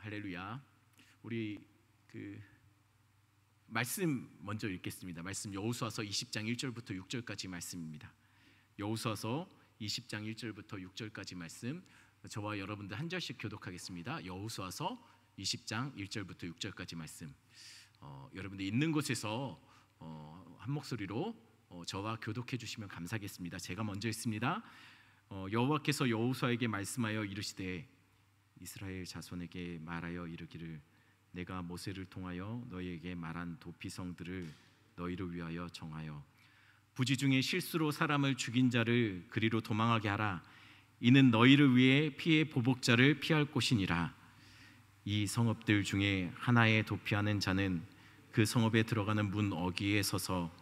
할렐루야. 우리 말씀 먼저 읽겠습니다. 말씀 여호수아서 20장 1절부터 6절까지 말씀입니다. 여호수아서 20장 1절부터 6절까지 말씀, 저와 여러분들 한 절씩 교독하겠습니다. 여호수아서 20장 1절부터 6절까지 말씀, 여러분들 있는 곳에서 한 목소리로 저와 교독해 주시면 감사하겠습니다. 제가 먼저 읽습니다. 여호와께서 여호수아에게 말씀하여 이르시되 이스라엘 자손에게 말하여 이르기를 내가 모세를 통하여 너희에게 말한 도피성들을 너희를 위하여 정하여 부지 중에 실수로 사람을 죽인 자를 그리로 도망하게 하라. 이는 너희를 위해 피의 보복자를 피할 곳이니라. 이 성읍들 중에 하나에 도피하는 자는 그 성읍에 들어가는 문 어귀에 서서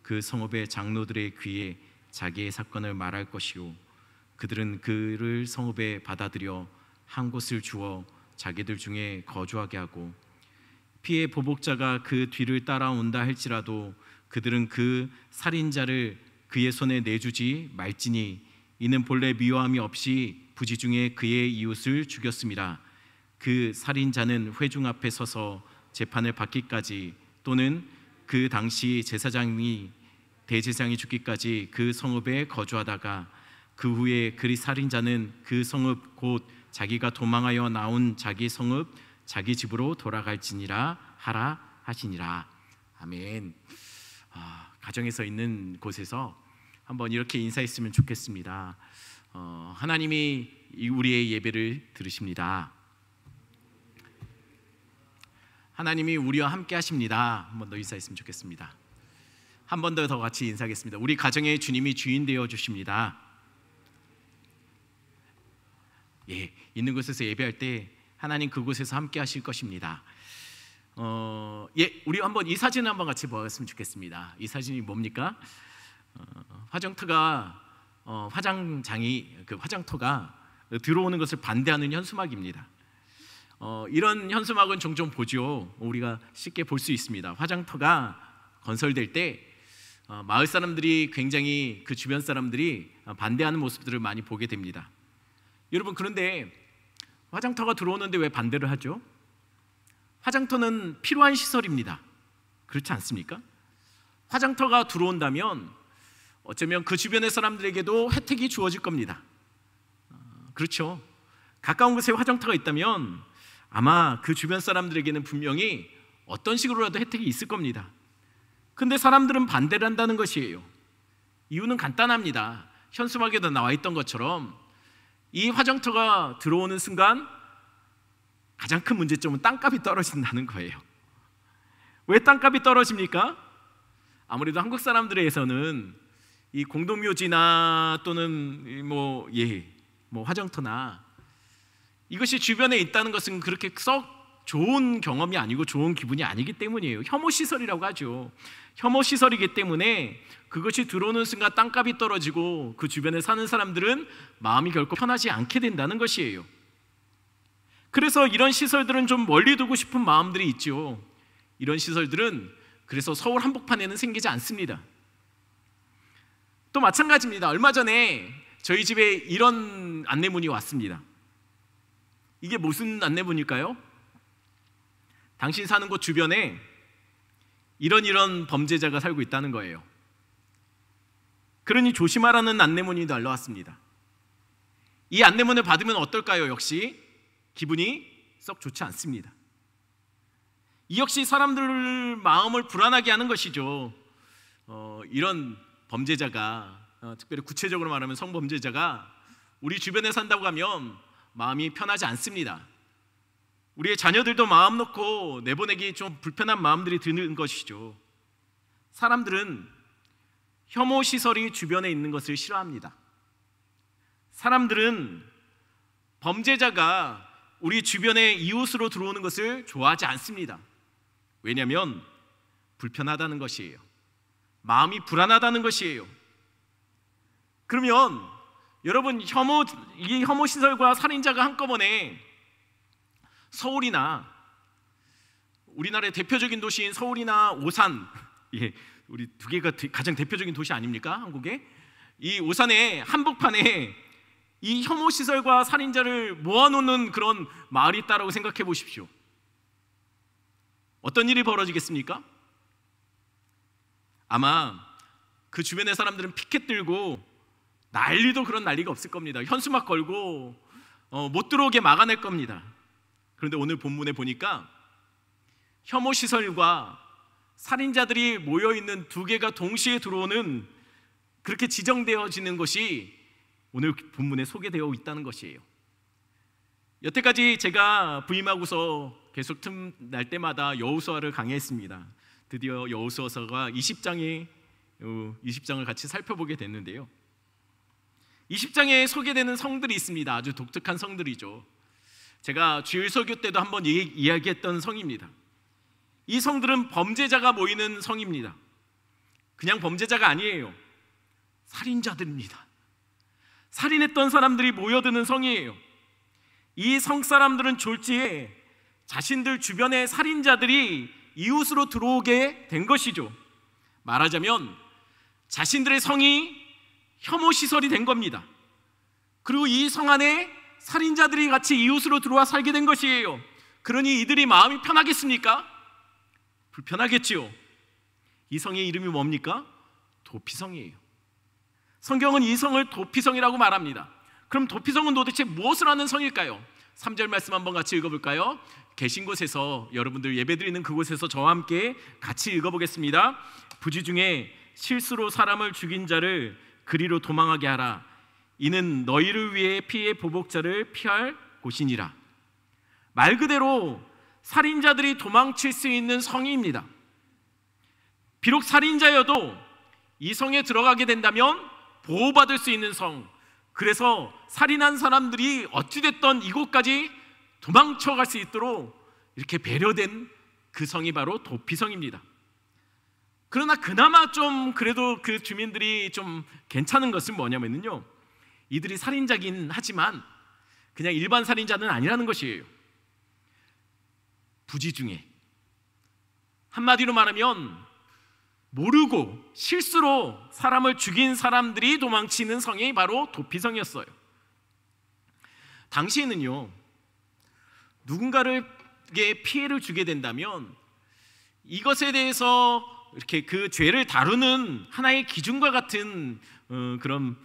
그 성읍의 장로들의 귀에 자기의 사건을 말할 것이요 그들은 그를 성읍에 받아들여 한 곳을 주어 자기들 중에 거주하게 하고 피의 보복자가 그 뒤를 따라온다 할지라도 그들은 그 살인자를 그의 손에 내주지 말지니 이는 본래 미워함이 없이 부지 중에 그의 이웃을 죽였음이라. 그 살인자는 회중 앞에 서서 재판을 받기까지 또는 그 당시 제사장이 대제사장이 죽기까지 그 성읍에 거주하다가 그 후에 그 살인자는 그 성읍 곧 자기가 도망하여 나온 자기 성읍 자기 집으로 돌아갈지니라 하라 하시니라. 아멘. 가정에서 있는 곳에서 한번 이렇게 인사했으면 좋겠습니다. 하나님이 우리의 예배를 들으십니다. 하나님이 우리와 함께 하십니다. 한번 더 인사했으면 좋겠습니다. 한 번 더 같이 인사하겠습니다. 우리 가정의 주님이 주인 되어 주십니다. 있는 곳에서 예배할 때 하나님 그곳에서 함께 하실 것입니다. 우리 한번 이 사진을 한번 같이 보았으면 좋겠습니다. 이 사진이 뭡니까? 화장터가 화장터가 들어오는 것을 반대하는 현수막입니다. 이런 현수막은 종종 보죠. 우리가 쉽게 볼 수 있습니다. 화장터가 건설될 때 마을 사람들이 굉장히 그 주변 사람들이 반대하는 모습들을 많이 보게 됩니다. 여러분, 그런데 화장터가 들어오는데 왜 반대를 하죠? 화장터는 필요한 시설입니다. 그렇지 않습니까? 화장터가 들어온다면 어쩌면 그 주변의 사람들에게도 혜택이 주어질 겁니다. 그렇죠? 가까운 곳에 화장터가 있다면 아마 그 주변 사람들에게는 분명히 어떤 식으로라도 혜택이 있을 겁니다. 근데 사람들은 반대를 한다는 것이에요. 이유는 간단합니다. 현수막에도 나와 있던 것처럼 이 화장터가 들어오는 순간 가장 큰 문제점은 땅값이 떨어진다는 거예요. 왜 땅값이 떨어집니까? 아무래도 한국 사람들에서는 이 공동묘지나 또는 화장터나 이것이 주변에 있다는 것은 그렇게 썩 좋은 경험이 아니고 좋은 기분이 아니기 때문이에요. 혐오시설이라고 하죠. 혐오시설이기 때문에 그것이 들어오는 순간 땅값이 떨어지고 그 주변에 사는 사람들은 마음이 결코 편하지 않게 된다는 것이에요. 그래서 이런 시설들은 좀 멀리 두고 싶은 마음들이 있죠. 이런 시설들은 그래서 서울 한복판에는 생기지 않습니다. 또 마찬가지입니다. 얼마 전에 저희 집에 이런 안내문이 왔습니다. 이게 무슨 안내문일까요? 당신 사는 곳 주변에 이런 범죄자가 살고 있다는 거예요. 그러니 조심하라는 안내문이 날라왔습니다. 이 안내문을 받으면 어떨까요? 역시 기분이 썩 좋지 않습니다. 이 역시 사람들 마음을 불안하게 하는 것이죠. 이런 범죄자가, 특별히 구체적으로 말하면 성범죄자가 우리 주변에 산다고 하면 마음이 편하지 않습니다. 우리의 자녀들도 마음 놓고 내보내기 좀 불편한 마음들이 드는 것이죠. 사람들은 혐오 시설이 주변에 있는 것을 싫어합니다. 사람들은 범죄자가 우리 주변의 이웃으로 들어오는 것을 좋아하지 않습니다. 왜냐하면 불편하다는 것이에요. 마음이 불안하다는 것이에요. 그러면 여러분, 이 혐오 시설과 살인자가 한꺼번에 서울이나 우리나라의 대표적인 도시인 서울이나 오산, 우리 두 개가 가장 대표적인 도시 아닙니까? 한국에 이 오산의 한복판에 이 혐오 시설과 살인자를 모아놓는 그런 마을이 있다라고 생각해 보십시오. 어떤 일이 벌어지겠습니까? 아마 그 주변의 사람들은 피켓 들고 난리도 그런 난리가 없을 겁니다. 현수막 걸고 못 들어오게 막아낼 겁니다. 그런데 오늘 본문에 보니까 혐오 시설과 살인자들이 모여있는 두 개가 동시에 들어오는, 그렇게 지정되어지는 것이 오늘 본문에 소개되어 있다는 것이에요. 여태까지 제가 부임하고서 계속 틈날 때마다 여호수아를 강의했습니다. 드디어 여호수아서가 20장을 같이 살펴보게 됐는데요, 20장에 소개되는 성들이 있습니다. 아주 독특한 성들이죠. 제가 주일 설교 때도 한번 이야기했던 성입니다. 이 성들은 범죄자가 모이는 성입니다. 그냥 범죄자가 아니에요. 살인자들입니다. 살인했던 사람들이 모여드는 성이에요. 이 성 사람들은 졸지에 자신들 주변의 살인자들이 이웃으로 들어오게 된 것이죠. 말하자면 자신들의 성이 혐오 시설이 된 겁니다. 그리고 이 성 안에 살인자들이 같이 이웃으로 들어와 살게 된 것이에요. 그러니 이들이 마음이 편하겠습니까? 불편하겠지요. 이 성의 이름이 뭡니까? 도피성이에요. 성경은 이 성을 도피성이라고 말합니다. 그럼 도피성은 도대체 무엇을 하는 성일까요? 3절 말씀 한번 같이 읽어볼까요? 계신 곳에서, 여러분들 예배드리는 그곳에서 저와 함께 같이 읽어보겠습니다. 부지 중에 실수로 사람을 죽인 자를 그리로 도망하게 하라. 이는 너희를 위해 피해 보복자를 피할 곳이니라. 말 그대로 살인자들이 도망칠 수 있는 성입니다. 비록 살인자여도 이 성에 들어가게 된다면 보호받을 수 있는 성, 그래서 살인한 사람들이 어찌됐던 이곳까지 도망쳐갈 수 있도록 이렇게 배려된 그 성이 바로 도피성입니다. 그러나 그나마 좀 그래도 그 주민들이 좀 괜찮은 것은 뭐냐면요, 이들이 살인자긴 하지만 그냥 일반 살인자는 아니라는 것이에요. 부지 중에, 한마디로 말하면 모르고 실수로 사람을 죽인 사람들이 도망치는 성이 바로 도피성이었어요. 당시에는요, 누군가에게 피해를 주게 된다면 이것에 대해서 이렇게 그 죄를 다루는 하나의 기준과 같은 그런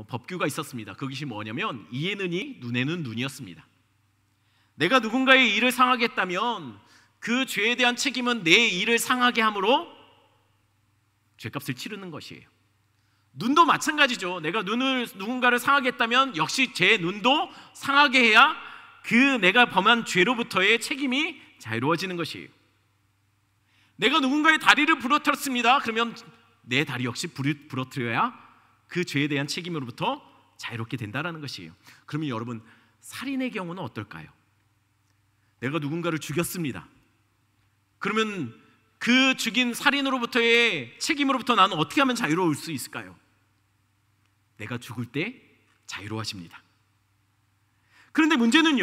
법규가 있었습니다. 그것이 뭐냐면 이에는 이, 눈에는 눈이었습니다. 내가 누군가의 일을 상하게 했다면 그 죄에 대한 책임은 내 일을 상하게 함으로 죄값을 치르는 것이에요. 눈도 마찬가지죠. 내가 누군가를 상하게 했다면 역시 제 눈도 상하게 해야 그 내가 범한 죄로부터의 책임이 자유로워지는 것이에요. 내가 누군가의 다리를 부러뜨렸습니다. 그러면 내 다리 역시 부러뜨려야 그 죄에 대한 책임으로부터 자유롭게 된다는 것이에요. 그러면 여러분, 살인의 경우는 어떨까요? 내가 누군가를 죽였습니다. 그러면 그 죽인 살인으로부터의 책임으로부터 나는 어떻게 하면 자유로울 수 있을까요? 내가 죽을 때 자유로워집니다. 그런데 문제는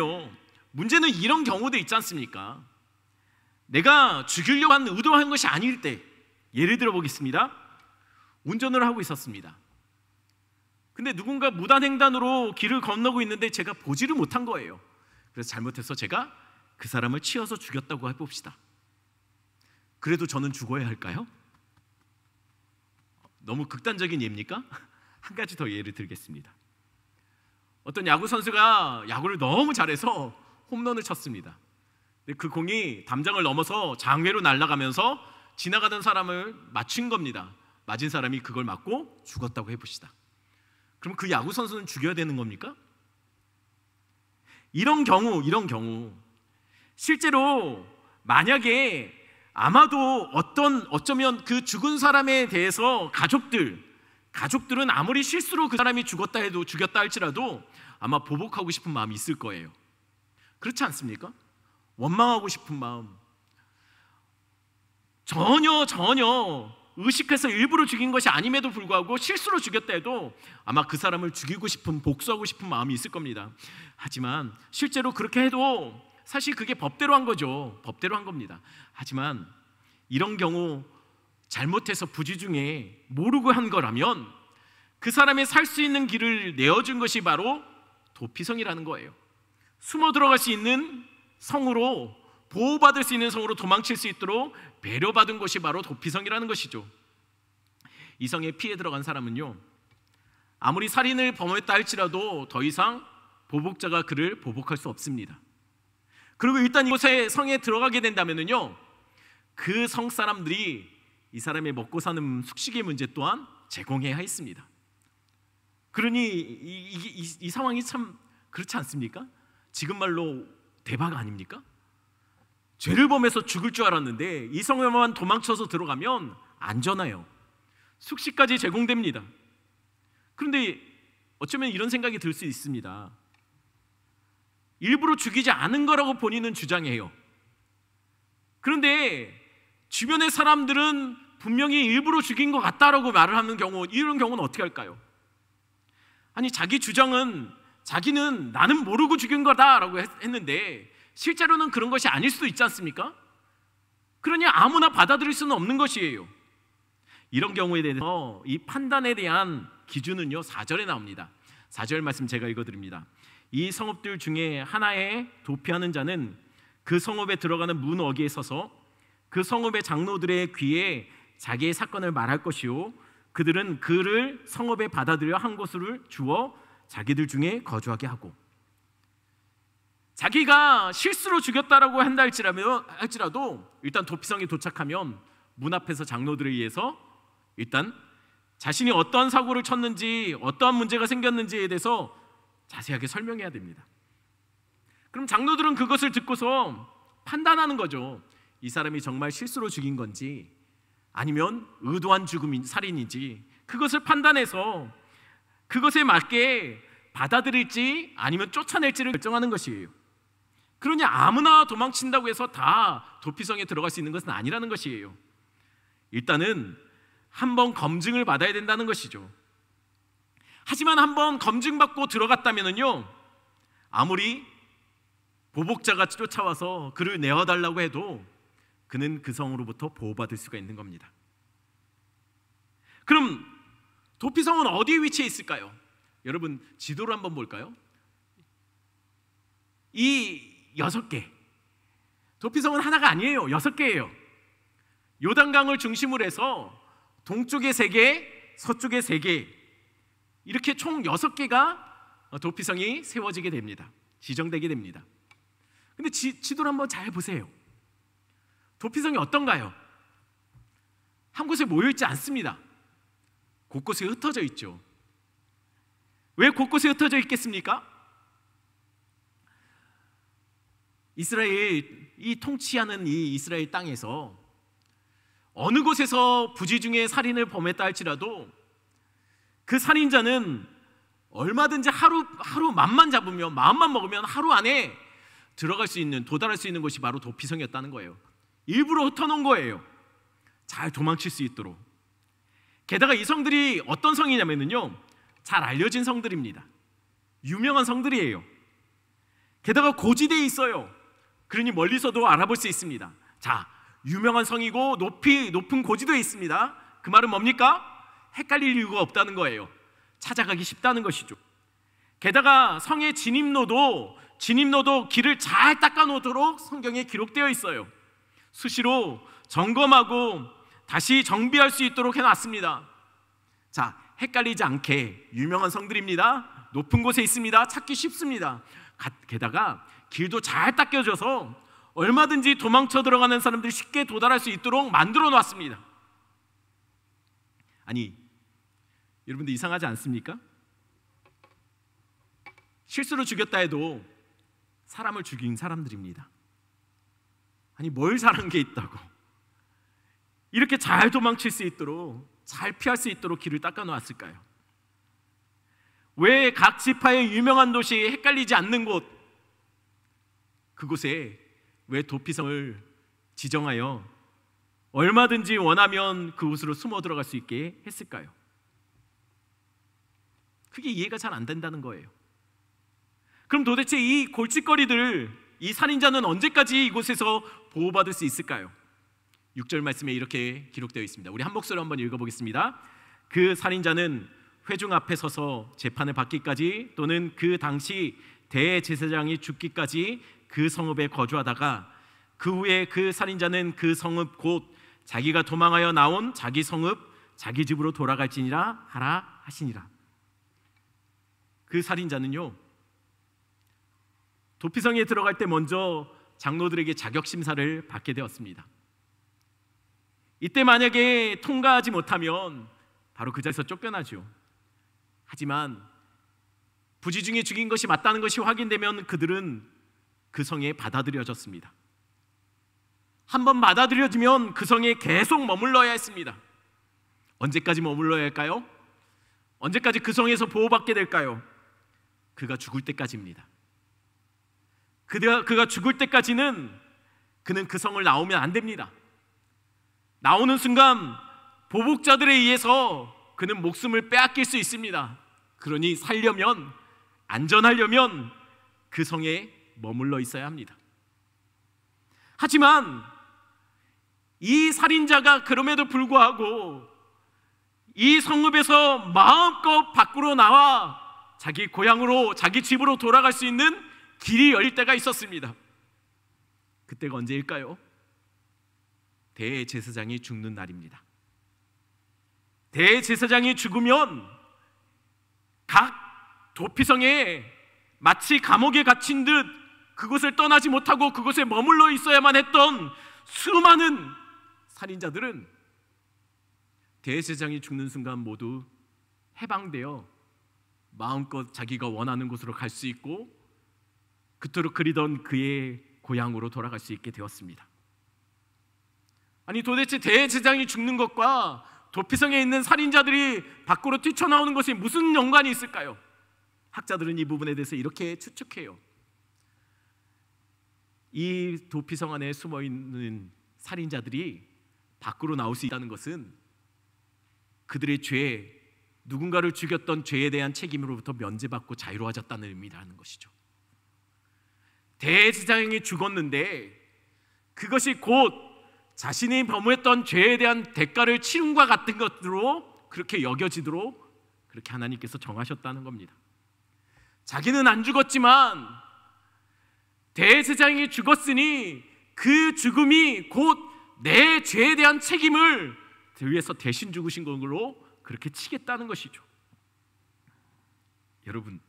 이런 경우도 있지 않습니까? 내가 죽이려고 한 의도한 것이 아닐 때, 예를 들어 보겠습니다. 운전을 하고 있었습니다. 근데 누군가 무단횡단으로 길을 건너고 있는데 제가 보지를 못한 거예요. 그래서 잘못해서 제가 그 사람을 치어서 죽였다고 해봅시다. 그래도 저는 죽어야 할까요? 너무 극단적인 예입니까? 한 가지 더 예를 들겠습니다. 어떤 야구 선수가 야구를 너무 잘해서 홈런을 쳤습니다. 근데 그 공이 담장을 넘어서 장외로 날아가면서 지나가던 사람을 맞춘 겁니다. 맞은 사람이 그걸 맞고 죽었다고 해봅시다. 그럼 그 야구 선수는 죽여야 되는 겁니까? 이런 경우 실제로 만약에 아마도 어쩌면 그 죽은 사람에 대해서 가족들은 아무리 실수로 그 사람이 죽였다 할지라도 아마 보복하고 싶은 마음이 있을 거예요. 그렇지 않습니까? 원망하고 싶은 마음, 전혀 의식해서 일부러 죽인 것이 아님에도 불구하고 실수로 죽였다 해도 아마 그 사람을 죽이고 싶은, 복수하고 싶은 마음이 있을 겁니다. 하지만 실제로 그렇게 해도 사실 그게 법대로 한 거죠. 법대로 한 겁니다. 하지만 이런 경우 잘못해서 부지 중에 모르고 한 거라면 그 사람의 살 수 있는 길을 내어준 것이 바로 도피성이라는 거예요. 숨어 들어갈 수 있는 성으로, 보호받을 수 있는 성으로 도망칠 수 있도록 배려받은 것이 바로 도피성이라는 것이죠. 이 성에 피해 들어간 사람은요, 아무리 살인을 범했다 할지라도 더 이상 보복자가 그를 보복할 수 없습니다. 그리고 일단 이곳에 성에 들어가게 된다면요, 그 성 사람들이 이 사람의 먹고 사는 숙식의 문제 또한 제공해야 했습니다. 그러니 이 상황이 참 그렇지 않습니까? 지금 말로 대박 아닙니까? 죄를 범해서 죽을 줄 알았는데 이 성에만 도망쳐서 들어가면 안전해요. 숙식까지 제공됩니다. 그런데 어쩌면 이런 생각이 들 수 있습니다. 일부러 죽이지 않은 거라고 본인은 주장해요. 그런데 주변의 사람들은 분명히 일부러 죽인 것 같다라고 말을 하는 경우, 이런 경우는 어떻게 할까요? 아니, 자기 주장은 자기는 나는 모르고 죽인 거다라고 했는데 실제로는 그런 것이 아닐 수도 있지 않습니까? 그러니 아무나 받아들일 수는 없는 것이에요. 이런 경우에 대해서 이 판단에 대한 기준은요, 4절에 나옵니다. 4절 말씀 제가 읽어드립니다. 이 성읍들 중에 하나에 도피하는 자는 그 성읍에 들어가는 문 어귀에 서서 그 성읍의 장로들의 귀에 자기의 사건을 말할 것이요, 그들은 그를 성읍에 받아들여 한 곳을 주어 자기들 중에 거주하게 하고, 자기가 실수로 죽였다라고 한다 할지라도 일단 도피성에 도착하면 문 앞에서 장로들에 의해서 일단 자신이 어떠한 사고를 쳤는지, 어떠한 문제가 생겼는지에 대해서 자세하게 설명해야 됩니다. 그럼 장로들은 그것을 듣고서 판단하는 거죠. 이 사람이 정말 실수로 죽인 건지 아니면 의도한 죽음인 살인인지, 그것을 판단해서 그것에 맞게 받아들일지 아니면 쫓아낼지를 결정하는 것이에요. 그러니 아무나 도망친다고 해서 다 도피성에 들어갈 수 있는 것은 아니라는 것이에요. 일단은 한번 검증을 받아야 된다는 것이죠. 하지만 한번 검증받고 들어갔다면요, 아무리 보복자가 쫓아와서 그를 내어달라고 해도 그는 그 성으로부터 보호받을 수가 있는 겁니다. 그럼 도피성은 어디에 위치해 있을까요? 여러분, 지도를 한번 볼까요? 이 6개, 도피성은 하나가 아니에요. 6개예요. 요단강을 중심으로 해서 동쪽에 3개, 서쪽에 3개, 이렇게 총 6개가 도피성이 세워지게 됩니다. 지정되게 됩니다. 근데 지도를 한번 잘 보세요. 도피성이 어떤가요? 한 곳에 모여있지 않습니다. 곳곳에 흩어져 있죠. 왜 곳곳에 흩어져 있겠습니까? 이 통치하는 이 이스라엘 땅에서 어느 곳에서 부지 중에 살인을 범했다 할지라도 그 살인자는 얼마든지 하루 맘만 잡으면, 마음만 먹으면 하루 안에 들어갈 수 있는, 도달할 수 있는 곳이 바로 도피성이었다는 거예요. 일부러 흩어놓은 거예요. 잘 도망칠 수 있도록. 게다가 이 성들이 어떤 성이냐면요, 잘 알려진 성들입니다. 유명한 성들이에요. 게다가 고지대에 있어요. 그러니 멀리서도 알아볼 수 있습니다. 자, 유명한 성이고 높은 고지대에 있습니다. 그 말은 뭡니까? 헷갈릴 이유가 없다는 거예요. 찾아가기 쉽다는 것이죠. 게다가 성의 진입로도 길을 잘 닦아놓도록 성경에 기록되어 있어요. 수시로 점검하고 다시 정비할 수 있도록 해놨습니다. 자, 헷갈리지 않게 유명한 성들입니다. 높은 곳에 있습니다. 찾기 쉽습니다. 게다가 길도 잘 닦여져서 얼마든지 도망쳐 들어가는 사람들이 쉽게 도달할 수 있도록 만들어 놨습니다. 아니, 여러분들 이상하지 않습니까? 실수로 죽였다 해도 사람을 죽인 사람들입니다. 아니, 뭘 잘한 게 있다고 이렇게 잘 도망칠 수 있도록, 잘 피할 수 있도록 길을 닦아 놓았을까요? 왜 각 지파의 유명한 도시, 헷갈리지 않는 곳, 그곳에 왜 도피성을 지정하여 얼마든지 원하면 그곳으로 숨어 들어갈 수 있게 했을까요? 그게 이해가 잘 안 된다는 거예요. 그럼 도대체 이 골칫거리들, 이 살인자는 언제까지 이곳에서 보호받을 수 있을까요? 6절 말씀에 이렇게 기록되어 있습니다. 우리 한 목소리로 한번 읽어보겠습니다. 그 살인자는 회중 앞에 서서 재판을 받기까지 또는 그 당시 대제사장이 죽기까지 그 성읍에 거주하다가 그 후에 그 살인자는 그 성읍 곧 자기가 도망하여 나온 자기 성읍 자기 집으로 돌아갈지니라 하라 하시니라. 그 살인자는요, 도피성에 들어갈 때 먼저 장로들에게 자격 심사를 받게 되었습니다. 이때 만약에 통과하지 못하면 바로 그 자리에서 쫓겨나죠. 하지만 부지 중에 죽인 것이 맞다는 것이 확인되면 그들은 그 성에 받아들여졌습니다. 한번 받아들여지면 그 성에 계속 머물러야 했습니다. 언제까지 머물러야 할까요? 언제까지 그 성에서 보호받게 될까요? 그가 죽을 때까지입니다. 그가 죽을 때까지는 그는 그 성을 나오면 안 됩니다. 나오는 순간 보복자들에 의해서 그는 목숨을 빼앗길 수 있습니다. 그러니 살려면, 안전하려면 그 성에 머물러 있어야 합니다. 하지만 이 살인자가 그럼에도 불구하고 이 성읍에서 마음껏 밖으로 나와 자기 고향으로, 자기 집으로 돌아갈 수 있는 길이 열릴 때가 있었습니다. 그때가 언제일까요? 대제사장이 죽는 날입니다. 대제사장이 죽으면 각 도피성에 마치 감옥에 갇힌 듯 그곳을 떠나지 못하고 그곳에 머물러 있어야만 했던 수많은 살인자들은 대제사장이 죽는 순간 모두 해방되어 마음껏 자기가 원하는 곳으로 갈 수 있고 그토록 그리던 그의 고향으로 돌아갈 수 있게 되었습니다. 아니, 도대체 대제사장이 죽는 것과 도피성에 있는 살인자들이 밖으로 뛰쳐나오는 것이 무슨 연관이 있을까요? 학자들은 이 부분에 대해서 이렇게 추측해요. 이 도피성 안에 숨어있는 살인자들이 밖으로 나올 수 있다는 것은 그들의 죄, 누군가를 죽였던 죄에 대한 책임으로부터 면제받고 자유로워졌다는 의미라는 것이죠. 대제사장이 죽었는데 그것이 곧 자신이 범했던 죄에 대한 대가를 치름과 같은 것으로 그렇게 여겨지도록 그렇게 하나님께서 정하셨다는 겁니다. 자기는 안 죽었지만 대제사장이 죽었으니 그 죽음이 곧 내 죄에 대한 책임을 위해서 대신 죽으신 걸로 그렇게 치겠다는 것이죠. 여러분,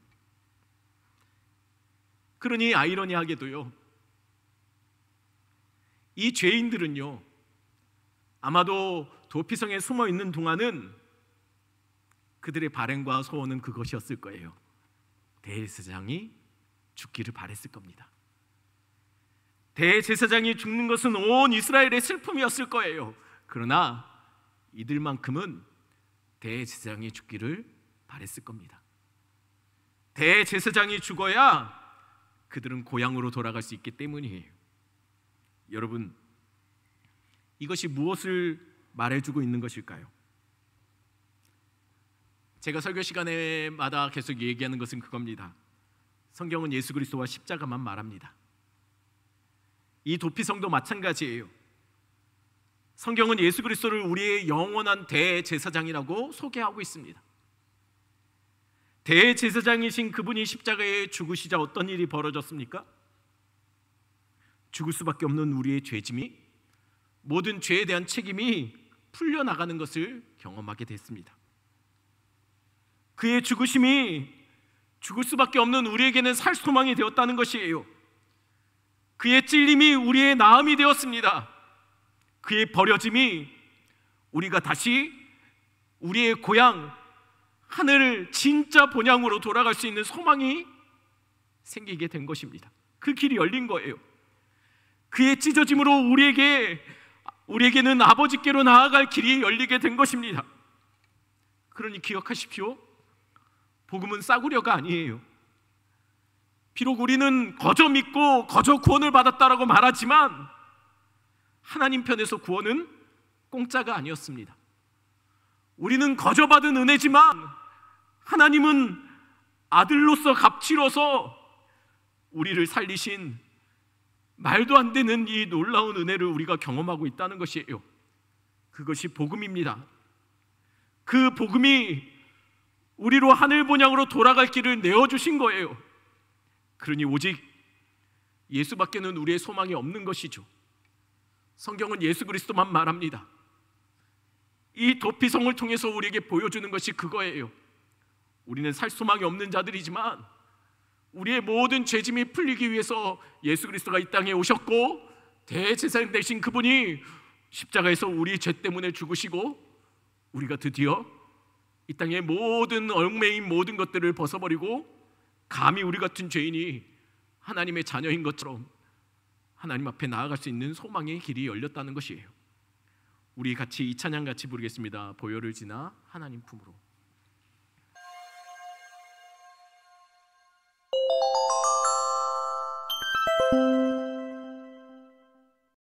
그러니 아이러니하게도요, 이 죄인들은요 아마도 도피성에 숨어 있는 동안은 그들의 바램과 소원은 그것이었을 거예요. 대제사장이 죽기를 바랬을 겁니다. 대제사장이 죽는 것은 온 이스라엘의 슬픔이었을 거예요. 그러나 이들만큼은 대제사장이 죽기를 바랬을 겁니다. 대제사장이 죽어야 그들은 고향으로 돌아갈 수 있기 때문이에요. 여러분, 이것이 무엇을 말해주고 있는 것일까요? 제가 설교 시간에마다 계속 얘기하는 것은 그겁니다. 성경은 예수 그리스도와 십자가만 말합니다. 이 도피성도 마찬가지예요. 성경은 예수 그리스도를 우리의 영원한 대제사장이라고 소개하고 있습니다. 대제사장이신 그분이 십자가에 죽으시자 어떤 일이 벌어졌습니까? 죽을 수밖에 없는 우리의 죄짐이, 모든 죄에 대한 책임이 풀려나가는 것을 경험하게 됐습니다. 그의 죽으심이 죽을 수밖에 없는 우리에게는 살 소망이 되었다는 것이에요. 그의 찔림이 우리의 나음이 되었습니다. 그의 버려짐이 우리가 다시 우리의 고향 하늘 진짜 본향으로 돌아갈 수 있는 소망이 생기게 된 것입니다. 그 길이 열린 거예요. 그의 찢어짐으로 우리에게는 아버지께로 나아갈 길이 열리게 된 것입니다. 그러니 기억하십시오. 복음은 싸구려가 아니에요. 비록 우리는 거저 믿고 거저 구원을 받았다라고 말하지만 하나님 편에서 구원은 공짜가 아니었습니다. 우리는 거저 받은 은혜지만 하나님은 아들로서 값치러서 우리를 살리신 말도 안 되는 이 놀라운 은혜를 우리가 경험하고 있다는 것이에요. 그것이 복음입니다. 그 복음이 우리로 하늘 본향으로 돌아갈 길을 내어주신 거예요. 그러니 오직 예수밖에는 우리의 소망이 없는 것이죠. 성경은 예수 그리스도만 말합니다. 이 도피성을 통해서 우리에게 보여주는 것이 그거예요. 우리는 살 소망이 없는 자들이지만 우리의 모든 죄짐이 풀리기 위해서 예수 그리스도가 이 땅에 오셨고, 대제사장 되신 그분이 십자가에서 우리 죄 때문에 죽으시고, 우리가 드디어 이 땅의 모든 얽매인 모든 것들을 벗어버리고 감히 우리 같은 죄인이 하나님의 자녀인 것처럼 하나님 앞에 나아갈 수 있는 소망의 길이 열렸다는 것이에요. 우리 같이 이 찬양 같이 부르겠습니다. 보혈을 지나 하나님 품으로.